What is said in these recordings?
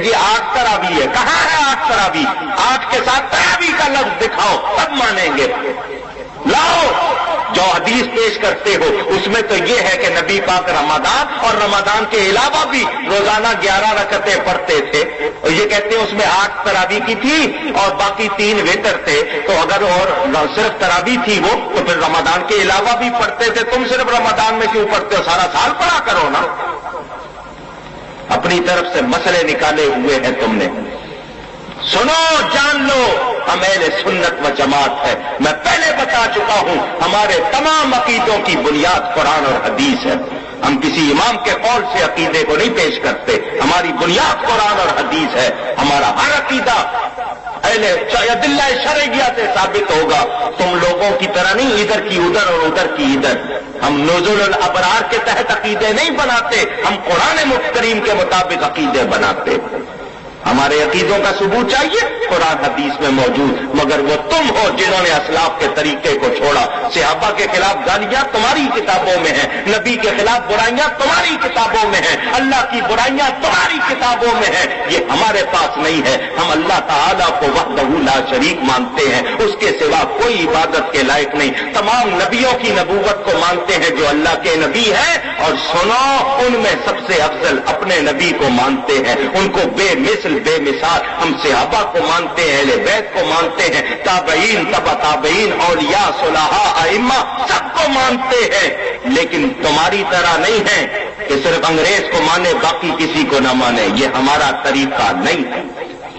جی 8 تراوی ہے. کہاں ہے 8 تراوی؟ 8 کے ساتھ تراوی کا لفظ دکھاؤ تب مانیں گے. لاؤ. جو حدیث پیش کرتے ہو اس میں تو یہ ہے کہ نبی پاک رمضان اور رمضان کے علاوہ بھی روزانہ 11 رکعتیں پڑھتے تھے, اور یہ کہتے ہیں اس میں 8 تراوی کی تھی اور باقی 3 وتر تھے. تو اگر اور صرف تراوی تھی وہ تو پھر رمضان کے علاوہ بھی پڑھتے تھے. تم صرف رمضان میں کیوں پڑھتے ہو؟ سارا سال پڑھا کرو نا. اپنی طرف سے مسئلے نکالے ہوئے ہیں تم نے. سنو, جان لو, ہم اہل سنت و جماعت ہے. میں پہلے بتا چکا ہوں ہمارے تمام عقیدوں کی بنیاد قرآن اور حدیث ہے. ہم کسی امام کے قول سے عقیدے کو نہیں پیش کرتے. ہماری بنیاد قرآن اور حدیث ہے. ہمارا ہر عقیدہ اہل ادلہ شرعیہ سے ثابت ہوگا. تم لوگوں کی طرح نہیں ادھر کی ادھر اور ادھر کی ادھر. ہم نزول الابرار کے تحت عقیدے نہیں بناتے, ہم قرآن کریم کے مطابق عقیدے بناتے. ہمارے عقیدوں کا ثبوت چاہیے قرآن حدیث میں موجود. مگر وہ تم ہو جنہوں نے اسلاف کے طریقے کو چھوڑا. صحابہ کے خلاف گالیاں تمہاری کتابوں میں ہیں, نبی کے خلاف برائیاں تمہاری کتابوں میں ہیں, اللہ کی برائیاں تمہاری کتابوں میں ہیں. یہ ہمارے پاس نہیں ہے. ہم اللہ تعالیٰ کو وحدہ لا شریک مانتے ہیں, اس کے سوا کوئی عبادت کے لائق نہیں. تمام نبیوں کی نبوت کو مانتے ہیں جو اللہ کے نبی ہیں, اور سنو ان میں سب سے افضل اپنے نبی کو مانتے ہیں. ان کو بے مثل بے مثال. ہم صحابہ کو مانتے ہیں, اہل بیت کو مانتے ہیں, تابعین تبع تابعین, اولیاء صلحاء ائمہ سب کو مانتے ہیں. لیکن تمہاری طرح نہیں ہے کہ صرف انگریز کو مانے باقی کسی کو نہ مانے. یہ ہمارا طریقہ نہیں ہے.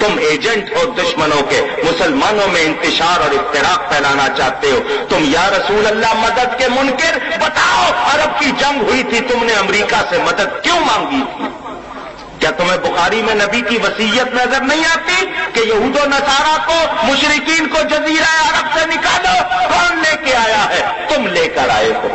تم ایجنٹ ہو دشمنوں کے, مسلمانوں میں انتشار اور افتراق پھیلانا چاہتے ہو. تم یا رسول اللہ مدد کے منکر, بتاؤ عرب کی جنگ ہوئی تھی, تم نے امریکہ سے مدد کیوں مانگی تھی؟ کیا تمہیں بخاری میں نبی کی وصیت نظر نہیں آتی کہ یہود و نصارہ کو, مشرکین کو جزیرہ عرب سے نکالو؟ کون لے کے آیا ہے؟ تم لے کر آئے ہو.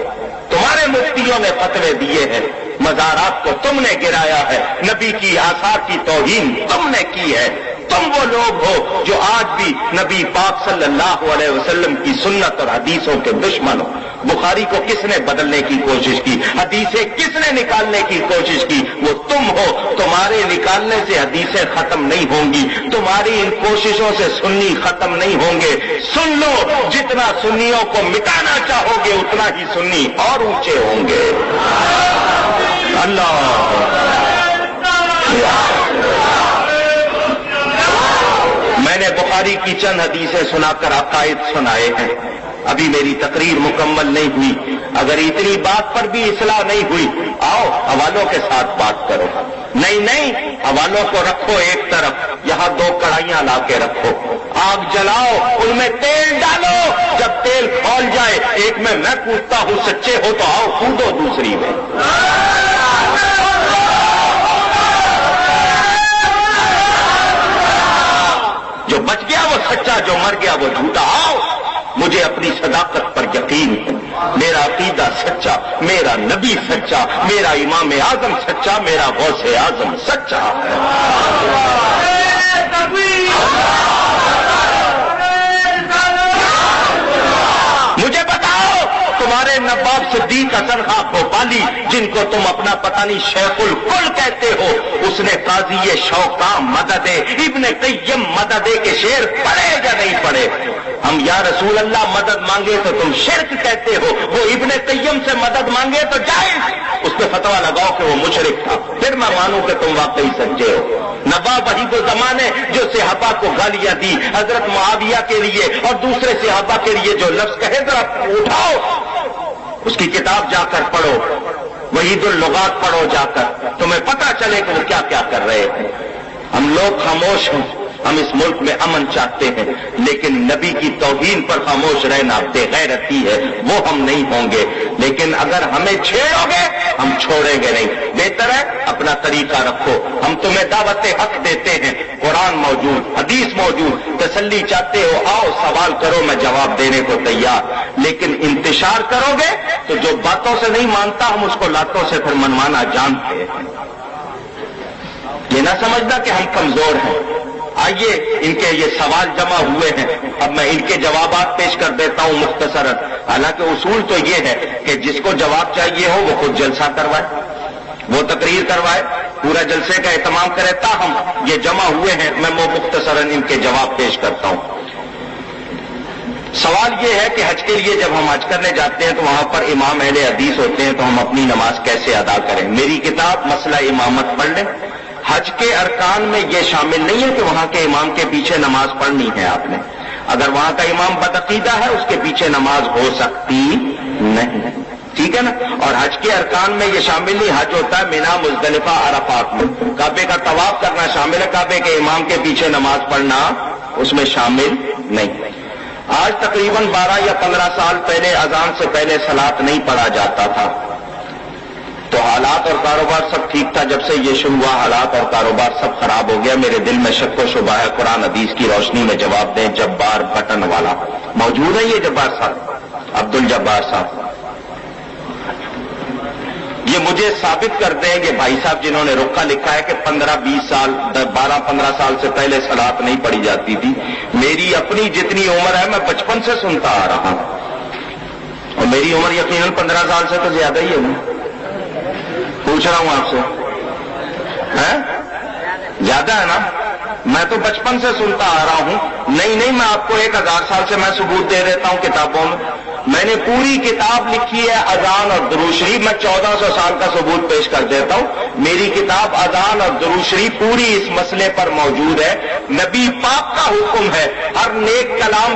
تمہارے مفتیوں نے فتوے دیے ہیں, مزارات کو تم نے گرایا ہے, نبی کی آثار کی توہین تم نے کی ہے. تم وہ لوگ ہو جو آج بھی نبی پاک صلی اللہ علیہ وسلم کی سنت اور حدیثوں کے دشمن ہو. بخاری کو کس نے بدلنے کی کوشش کی؟ حدیثیں کس نے نکالنے کی کوشش کی؟ وہ تم ہو. تمہارے نکالنے سے حدیثیں ختم نہیں ہوں گی, تمہاری ان کوششوں سے سنی ختم نہیں ہوں گے. سن لو, جتنا سنیوں کو مٹانا چاہو گے اتنا ہی سنی اور اونچے ہوں گے. اللہ, میں نے بخاری کی چند حدیثیں سنا کر عقائد سنائے ہیں. ابھی میری تقریر مکمل نہیں ہوئی. اگر اتنی بات پر بھی اصلاح نہیں ہوئی, آؤ حوالوں کے ساتھ بات کرو. نہیں, حوالوں کو رکھو ایک طرف, یہاں 2 کڑھائیاں لا کے رکھو, آگ جلاؤ, ان میں تیل ڈالو. جب تیل کھول جائے, ایک میں کودتا ہوں, سچے ہو تو آؤ کودو دوسری میں. جو بچ گیا وہ سچا, جو مر گیا وہ جھوٹا. آؤ, مجھے اپنی صداقت پر یقین ہے. میرا عقیدہ سچا, میرا نبی سچا, میرا امام اعظم سچا, میرا غوث اعظم سچا ہے. مجھے بتاؤ, تمہارے نواب صدیق حسن خان بھوپالی, جن کو تم اپنا پتہ نہیں شیخ الکل کہتے ہو, اس نے قاضی شوقاں مدد ابن قیم مدد کے شعر پڑھے یا نہیں پڑھے؟ ہم یا رسول اللہ مدد مانگے تو تم شرک کہتے ہو, وہ ابن قیم سے مدد مانگے تو جائز. اس پہ فتویٰ لگاؤ کہ وہ مشرک تھا, پھر میں مانوں کہ تم واقعی سچے ہو. نواب وحید الزمان نے جو صحابہ کو گالیاں دی, حضرت معاویہ کے لیے اور دوسرے صحابہ کے لیے جو لفظ کہے, ذرا اٹھاؤ اس کی کتاب جا کر پڑھو, وحید اللغات پڑھو جا کر, تمہیں پتہ چلے کہ وہ کیا کیا کر رہے ہیں. ہم لوگ خاموش ہیں, ہم اس ملک میں امن چاہتے ہیں, لیکن نبی کی توہین پر خاموش رہنا بے غیرتی ہے, وہ ہم نہیں ہوں گے. لیکن اگر ہمیں چھیڑو گے ہم چھوڑیں گے نہیں. بہتر ہے اپنا طریقہ رکھو. ہم تمہیں دعوت حق دیتے ہیں, قرآن موجود, حدیث موجود, تسلی چاہتے ہو آؤ سوال کرو, میں جواب دینے کو تیار. لیکن انتشار کرو گے تو جو باتوں سے نہیں مانتا ہم اس کو لاتوں سے پھر منوانا جانتے ہیں. یہ نہ سمجھنا کہ ہم کمزور ہیں. آئیے, ان کے یہ سوال جمع ہوئے ہیں, اب میں ان کے جوابات پیش کر دیتا ہوں مختصراً. حالانکہ اصول تو یہ ہے کہ جس کو جواب چاہیے ہو وہ خود جلسہ کروائے, وہ تقریر کروائے, پورا جلسے کا اہتمام کرے، تاہم یہ جمع ہوئے ہیں، میں مختصراً ان کے جواب پیش کرتا ہوں۔ سوال یہ ہے کہ حج کے لیے جب ہم حج کرنے جاتے ہیں تو وہاں پر امام اہل حدیث ہوتے ہیں، تو ہم اپنی نماز کیسے ادا کریں؟ میری کتاب مسئلہ امامت پڑھ لیں۔ حج کے ارکان میں یہ شامل نہیں ہے کہ وہاں کے امام کے پیچھے نماز پڑھنی ہے آپ نے۔ اگر وہاں کا امام بدعقیدہ ہے اس کے پیچھے نماز ہو سکتی نہیں، ٹھیک ہے نا؟ اور حج کے ارکان میں یہ شامل نہیں، حج ہوتا ہے مینا، مزدلفہ، عرفات میں۔ کعبے کا طواف کرنا شامل ہے، کعبے کے امام کے پیچھے نماز پڑھنا اس میں شامل نہیں۔ آج تقریباً 12 یا 15 سال پہلے اذان سے پہلے صلاۃ نہیں پڑھا جاتا تھا، تو حالات اور کاروبار سب ٹھیک تھا۔ جب سے یہ شروع ہوا حالات اور کاروبار سب خراب ہو گیا۔ میرے دل میں شک و شبہ ہے، قرآن حدیث کی روشنی میں جواب دیں۔ جبار بٹن والا موجود ہے، یہ جبار صاحب، عبد الجبار صاحب، یہ مجھے ثابت کر دیں کہ بھائی صاحب جنہوں نے رکا لکھا ہے کہ 15-20 سال 12-15 سال سے پہلے صلاۃ نہیں پڑھی جاتی تھی۔ میری اپنی جتنی عمر ہے میں بچپن سے سنتا آ رہا ہوں، اور میری عمر یقیناً 15 سال سے تو زیادہ ہی ہے نا، پوچھ رہا ہوں آپ سے، زیادہ ہے نا؟ میں تو بچپن سے سنتا آ رہا ہوں۔ نہیں میں آپ کو 1000 سال سے میں ثبوت دے دیتا ہوں کتابوں میں نے پوری کتاب لکھی ہے اذان اور درود شریف، میں 1400 سال کا ثبوت پیش کر دیتا ہوں۔ میری کتاب اذان اور درود شریف پوری اس مسئلے پر موجود ہے۔ نبی پاک کا حکم ہے ہر نیک کلام